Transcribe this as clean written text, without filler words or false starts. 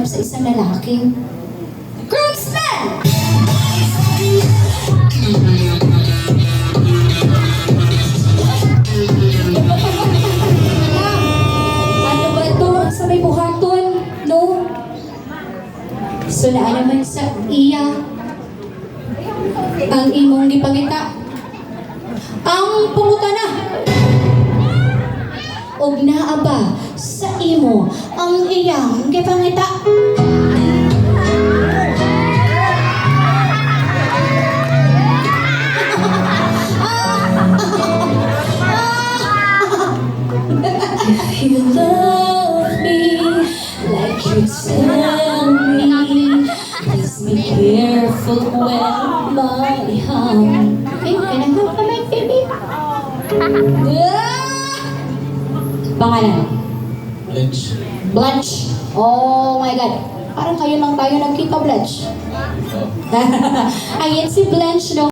maghanap sa isang lalaki. Groomsman! Ano ba ito? Sa may buhaton? No? So naa naman sa iya ang imong gipangita. Ang pangutana, og naa ba sa imo ang iyang gipangita? If you love me like you tell me, please be careful when my hand. Okay, can I have a mic, baby? Pangalan? Blanche. Blanche. Oh my God. Parang kayo lang tayo nagkita, Blanche. Ayan si Blanche, no?